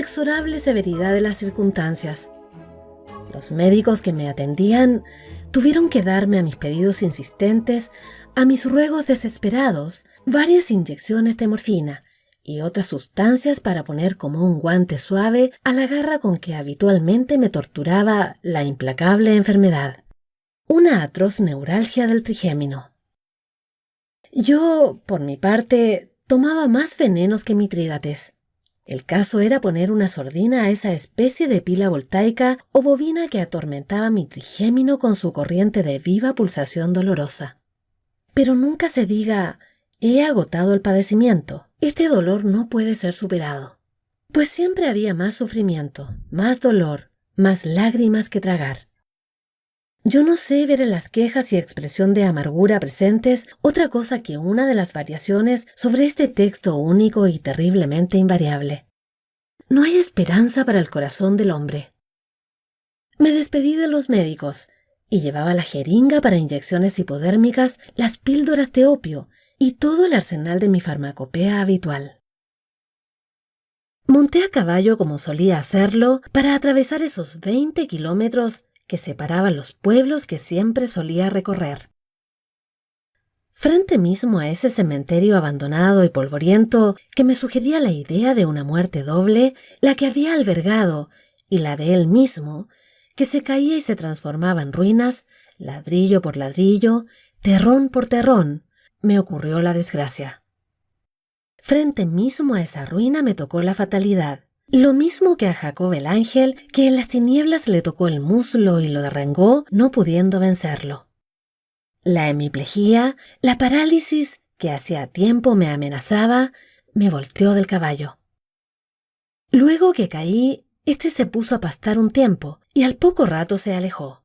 inexorable severidad de las circunstancias. Los médicos que me atendían tuvieron que darme a mis pedidos insistentes, a mis ruegos desesperados, varias inyecciones de morfina y otras sustancias para poner como un guante suave a la garra con que habitualmente me torturaba la implacable enfermedad, una atroz neuralgia del trigémino. Yo, por mi parte, tomaba más venenos que Mitrídates. El caso era poner una sordina a esa especie de pila voltaica o bobina que atormentaba mi trigémino con su corriente de viva pulsación dolorosa. Pero nunca se diga, he agotado el padecimiento. Este dolor no puede ser superado. Pues siempre había más sufrimiento, más dolor, más lágrimas que tragar. Yo no sé ver en las quejas y expresión de amargura presentes otra cosa que una de las variaciones sobre este texto único y terriblemente invariable. No hay esperanza para el corazón del hombre. Me despedí de los médicos y llevaba la jeringa para inyecciones hipodérmicas, las píldoras de opio y todo el arsenal de mi farmacopea habitual. Monté a caballo como solía hacerlo para atravesar esos 20 kilómetros que separaban los pueblos que siempre solía recorrer. Frente mismo a ese cementerio abandonado y polvoriento que me sugería la idea de una muerte doble, la que había albergado y la de él mismo, que se caía y se transformaba en ruinas, ladrillo por ladrillo, terrón por terrón, me ocurrió la desgracia. Frente mismo a esa ruina me tocó la fatalidad. Lo mismo que a Jacob el ángel, que en las tinieblas le tocó el muslo y lo derrengó, no pudiendo vencerlo. La hemiplegia, la parálisis que hacía tiempo me amenazaba, me volteó del caballo. Luego que caí, este se puso a pastar un tiempo y al poco rato se alejó.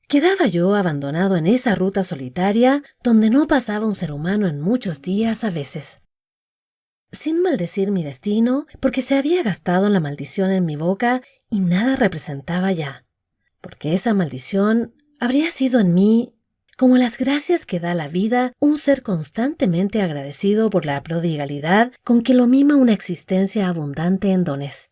Quedaba yo abandonado en esa ruta solitaria donde no pasaba un ser humano en muchos días a veces. Sin maldecir mi destino, porque se había gastado la maldición en mi boca y nada representaba ya, porque esa maldición habría sido en mí como las gracias que da la vida un ser constantemente agradecido por la prodigalidad con que lo mima una existencia abundante en dones.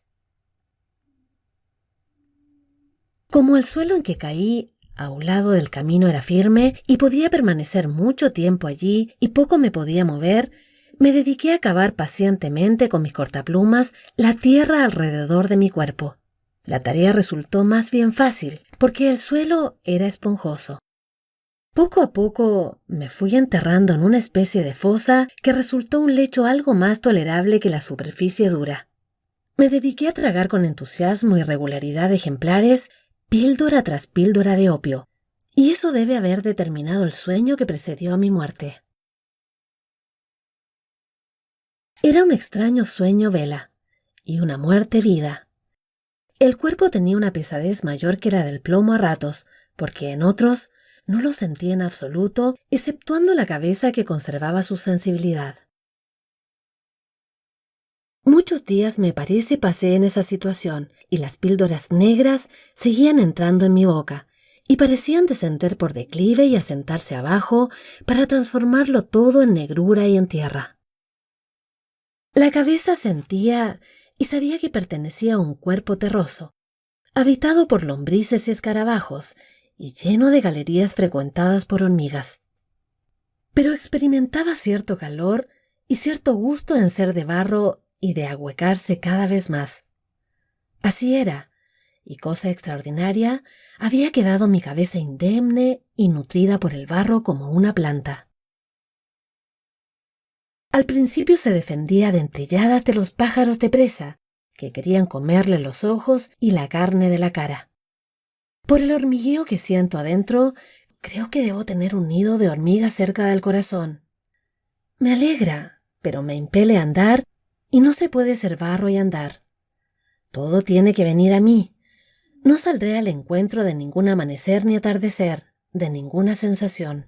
Como el suelo en que caí a un lado del camino era firme y podía permanecer mucho tiempo allí y poco me podía mover, me dediqué a cavar pacientemente con mis cortaplumas la tierra alrededor de mi cuerpo. La tarea resultó más bien fácil, porque el suelo era esponjoso. Poco a poco me fui enterrando en una especie de fosa que resultó un lecho algo más tolerable que la superficie dura. Me dediqué a tragar con entusiasmo y regularidad ejemplares píldora tras píldora de opio, y eso debe haber determinado el sueño que precedió a mi muerte. Era un extraño sueño vela y una muerte vida. El cuerpo tenía una pesadez mayor que la del plomo a ratos, porque en otros no lo sentía en absoluto, exceptuando la cabeza que conservaba su sensibilidad. Muchos días me parece pasé en esa situación y las píldoras negras seguían entrando en mi boca y parecían descender por declive y asentarse abajo para transformarlo todo en negrura y en tierra. La cabeza sentía y sabía que pertenecía a un cuerpo terroso, habitado por lombrices y escarabajos y lleno de galerías frecuentadas por hormigas. Pero experimentaba cierto calor y cierto gusto en ser de barro y de ahuecarse cada vez más. Así era, y cosa extraordinaria, había quedado mi cabeza indemne y nutrida por el barro como una planta. Al principio se defendía de dentelladas de los pájaros de presa, que querían comerle los ojos y la carne de la cara. Por el hormigueo que siento adentro, creo que debo tener un nido de hormigas cerca del corazón. Me alegra, pero me impele a andar, y no se puede ser barro y andar. Todo tiene que venir a mí. No saldré al encuentro de ningún amanecer ni atardecer, de ninguna sensación.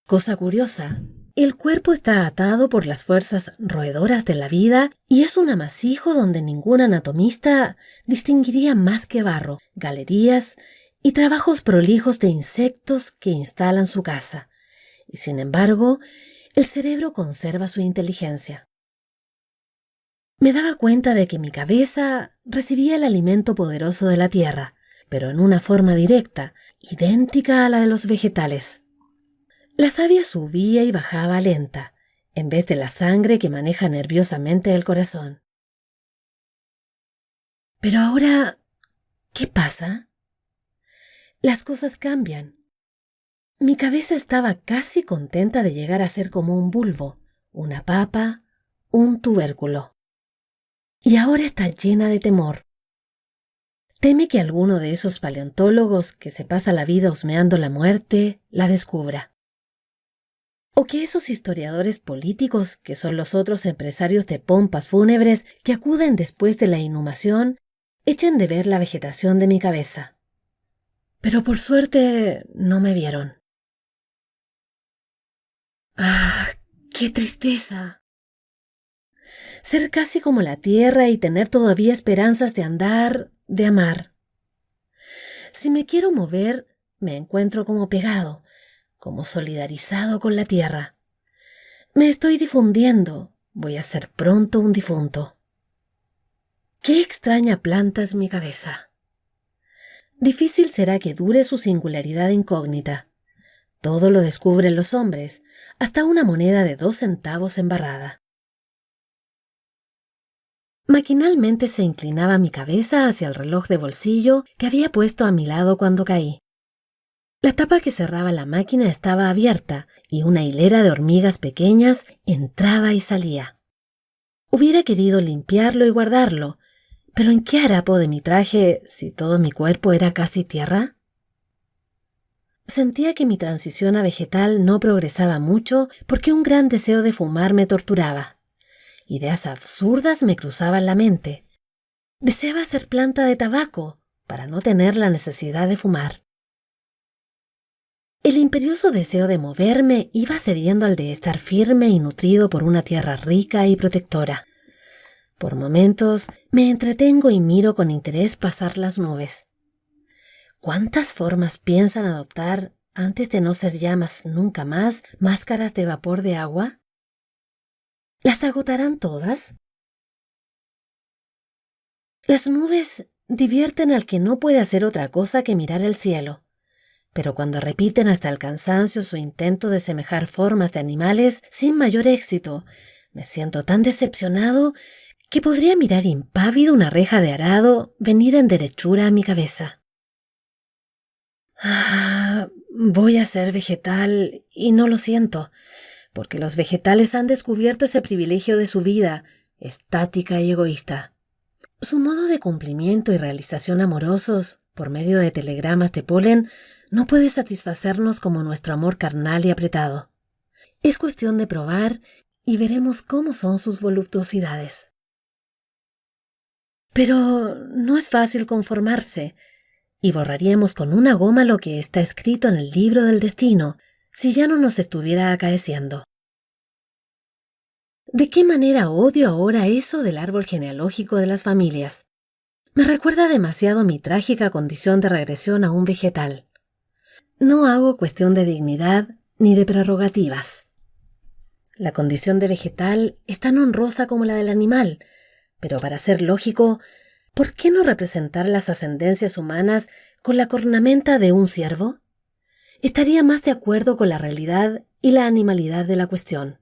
Cosa curiosa, el cuerpo está atado por las fuerzas roedoras de la vida y es un amasijo donde ningún anatomista distinguiría más que barro, galerías y trabajos prolijos de insectos que instalan su casa. Y sin embargo, el cerebro conserva su inteligencia. Me daba cuenta de que mi cabeza recibía el alimento poderoso de la tierra, pero en una forma directa, idéntica a la de los vegetales. La savia subía y bajaba lenta, en vez de la sangre que maneja nerviosamente el corazón. Pero ahora, ¿qué pasa? Las cosas cambian. Mi cabeza estaba casi contenta de llegar a ser como un bulbo, una papa, un tubérculo. Y ahora está llena de temor. Teme que alguno de esos paleontólogos que se pasa la vida husmeando la muerte la descubra. O que esos historiadores políticos, que son los otros empresarios de pompas fúnebres que acuden después de la inhumación, echen de ver la vegetación de mi cabeza. Pero por suerte no me vieron. ¡Ah, qué tristeza! Ser casi como la tierra y tener todavía esperanzas de andar, de amar. Si me quiero mover, me encuentro como pegado, como solidarizado con la tierra. Me estoy difundiendo, voy a ser pronto un difunto. ¡Qué extraña planta es mi cabeza! Difícil será que dure su singularidad incógnita. Todo lo descubren los hombres, hasta una moneda de 2 centavos embarrada. Maquinalmente se inclinaba mi cabeza hacia el reloj de bolsillo que había puesto a mi lado cuando caí. La tapa que cerraba la máquina estaba abierta y una hilera de hormigas pequeñas entraba y salía. Hubiera querido limpiarlo y guardarlo, pero ¿en qué harapo de mi traje si todo mi cuerpo era casi tierra? Sentía que mi transición a vegetal no progresaba mucho porque un gran deseo de fumar me torturaba. Ideas absurdas me cruzaban la mente. Deseaba ser planta de tabaco para no tener la necesidad de fumar. El imperioso deseo de moverme iba cediendo al de estar firme y nutrido por una tierra rica y protectora. Por momentos me entretengo y miro con interés pasar las nubes. ¿Cuántas formas piensan adoptar antes de no ser llamas nunca más máscaras de vapor de agua? ¿Las agotarán todas? Las nubes divierten al que no puede hacer otra cosa que mirar el cielo, pero cuando repiten hasta el cansancio su intento de semejar formas de animales sin mayor éxito, me siento tan decepcionado que podría mirar impávido una reja de arado venir en derechura a mi cabeza. Voy a ser vegetal y no lo siento, porque los vegetales han descubierto ese privilegio de su vida, estática y egoísta. Su modo de cumplimiento y realización amorosos, por medio de telegramas de polen, no puede satisfacernos como nuestro amor carnal y apretado. Es cuestión de probar y veremos cómo son sus voluptuosidades. Pero no es fácil conformarse, y borraríamos con una goma lo que está escrito en el libro del destino, si ya no nos estuviera acaeciendo. ¿De qué manera odio ahora eso del árbol genealógico de las familias? Me recuerda demasiado mi trágica condición de regresión a un vegetal. No hago cuestión de dignidad ni de prerrogativas. La condición de vegetal es tan honrosa como la del animal, pero para ser lógico, ¿por qué no representar las ascendencias humanas con la cornamenta de un ciervo? Estaría más de acuerdo con la realidad y la animalidad de la cuestión.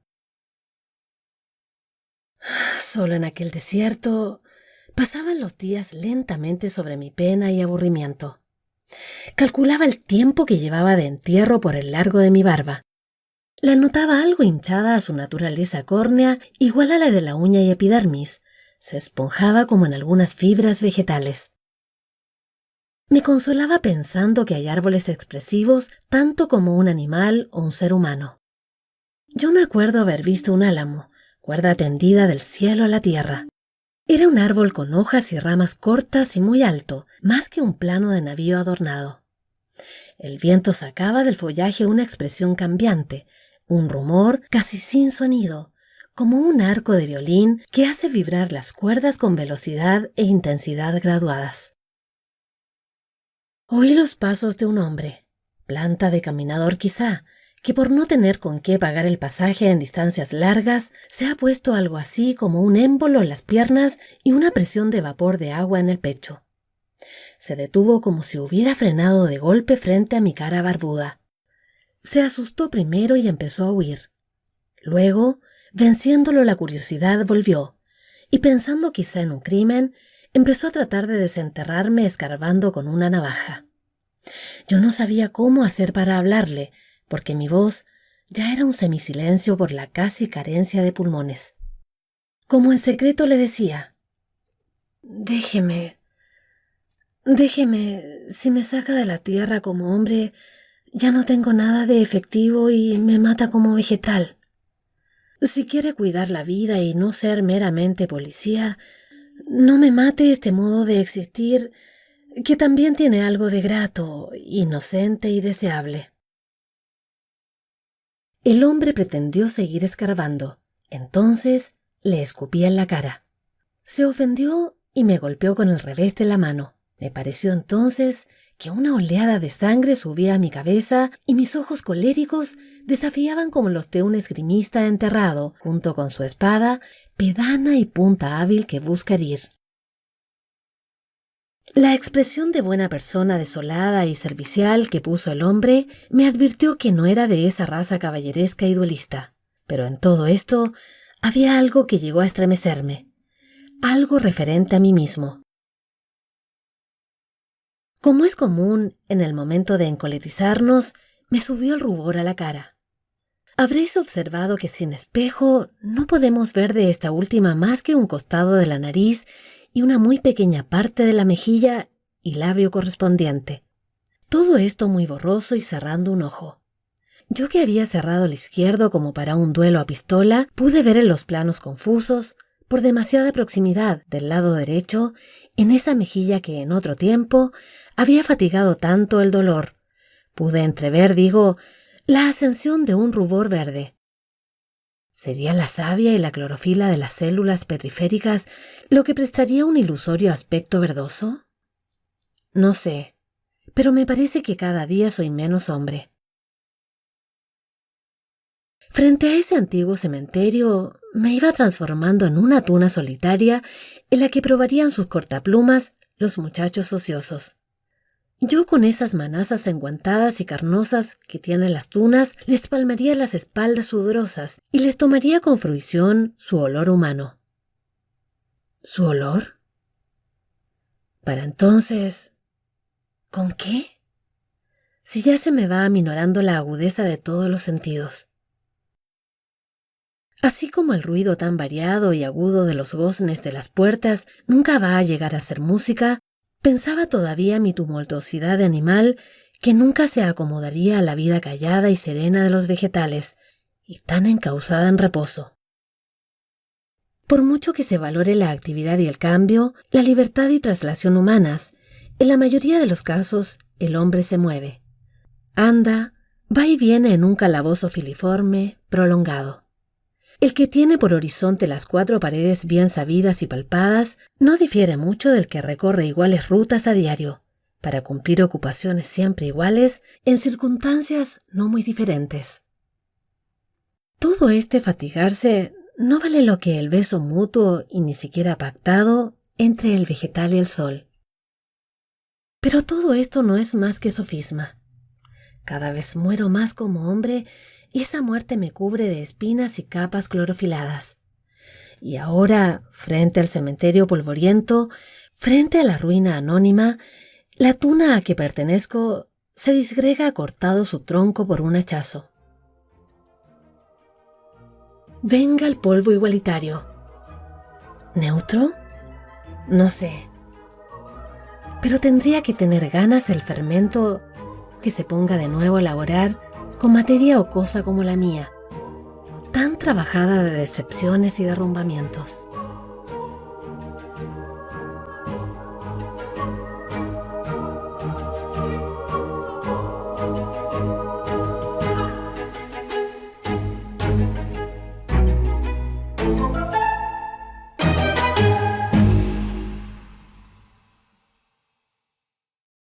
Solo en aquel desierto pasaban los días lentamente sobre mi pena y aburrimiento. Calculaba el tiempo que llevaba de entierro por el largo de mi barba. La notaba algo hinchada a su naturaleza córnea, igual a la de la uña y epidermis. Se esponjaba como en algunas fibras vegetales. Me consolaba pensando que hay árboles expresivos tanto como un animal o un ser humano. Yo me acuerdo haber visto un álamo, cuerda tendida del cielo a la tierra. Era un árbol con hojas y ramas cortas y muy alto, más que un plano de navío adornado. El viento sacaba del follaje una expresión cambiante, un rumor casi sin sonido, como un arco de violín que hace vibrar las cuerdas con velocidad e intensidad graduadas. Oí los pasos de un hombre, planta de caminador quizá, que por no tener con qué pagar el pasaje en distancias largas, se ha puesto algo así como un émbolo en las piernas y una presión de vapor de agua en el pecho. Se detuvo como si hubiera frenado de golpe frente a mi cara barbuda. Se asustó primero y empezó a huir. Luego, venciéndolo la curiosidad, volvió, y pensando quizá en un crimen, empezó a tratar de desenterrarme escarbando con una navaja. Yo no sabía cómo hacer para hablarle, porque mi voz ya era un semisilencio por la casi carencia de pulmones. Como en secreto le decía: Déjeme, si me saca de la tierra como hombre, ya no tengo nada de efectivo y me mata como vegetal. Si quiere cuidar la vida y no ser meramente policía, no me mate este modo de existir, que también tiene algo de grato, inocente y deseable. El hombre pretendió seguir escarbando. Entonces le escupí en la cara. Se ofendió y me golpeó con el revés de la mano. Me pareció entonces que una oleada de sangre subía a mi cabeza y mis ojos coléricos desafiaban como los de un esgrimista enterrado, junto con su espada, pedana y punta hábil que busca herir. La expresión de buena persona desolada y servicial que puso el hombre me advirtió que no era de esa raza caballeresca y duelista. Pero en todo esto había algo que llegó a estremecerme, algo referente a mí mismo. Como es común en el momento de encolerizarnos, me subió el rubor a la cara. Habréis observado que sin espejo no podemos ver de esta última más que un costado de la nariz y una muy pequeña parte de la mejilla y labio correspondiente. Todo esto muy borroso y cerrando un ojo. Yo que había cerrado el izquierdo como para un duelo a pistola, pude ver en los planos confusos, por demasiada proximidad del lado derecho, en esa mejilla que en otro tiempo había fatigado tanto el dolor. Pude entrever, la ascensión de un rubor verde. ¿Sería la savia y la clorofila de las células petriféricas lo que prestaría un ilusorio aspecto verdoso? No sé, pero me parece que cada día soy menos hombre. Frente a ese antiguo cementerio, me iba transformando en una tuna solitaria en la que probarían sus cortaplumas los muchachos ociosos. Yo con esas manazas enguantadas y carnosas que tienen las tunas, les palmaría las espaldas sudorosas y les tomaría con fruición su olor humano. ¿Su olor? Para entonces, ¿con qué? Si ya se me va aminorando la agudeza de todos los sentidos. Así como el ruido tan variado y agudo de los goznes de las puertas nunca va a llegar a ser música, pensaba todavía mi tumultuosidad de animal que nunca se acomodaría a la vida callada y serena de los vegetales, y tan encauzada en reposo. Por mucho que se valore la actividad y el cambio, la libertad y traslación humanas, en la mayoría de los casos el hombre se mueve. Anda, va y viene en un calabozo filiforme, prolongado. El que tiene por horizonte las cuatro paredes bien sabidas y palpadas no difiere mucho del que recorre iguales rutas a diario, para cumplir ocupaciones siempre iguales en circunstancias no muy diferentes. Todo este fatigarse no vale lo que el beso mutuo y ni siquiera pactado entre el vegetal y el sol. Pero todo esto no es más que sofisma. Cada vez muero más como hombre y esa muerte me cubre de espinas y capas clorofiladas. Y ahora, frente al cementerio polvoriento, frente a la ruina anónima, la tuna a que pertenezco se disgrega cortado su tronco por un hachazo. Venga el polvo igualitario. ¿Neutro? No sé. Pero tendría que tener ganas el fermento que se ponga de nuevo a elaborar con materia ocosa como la mía, tan trabajada de decepciones y derrumbamientos.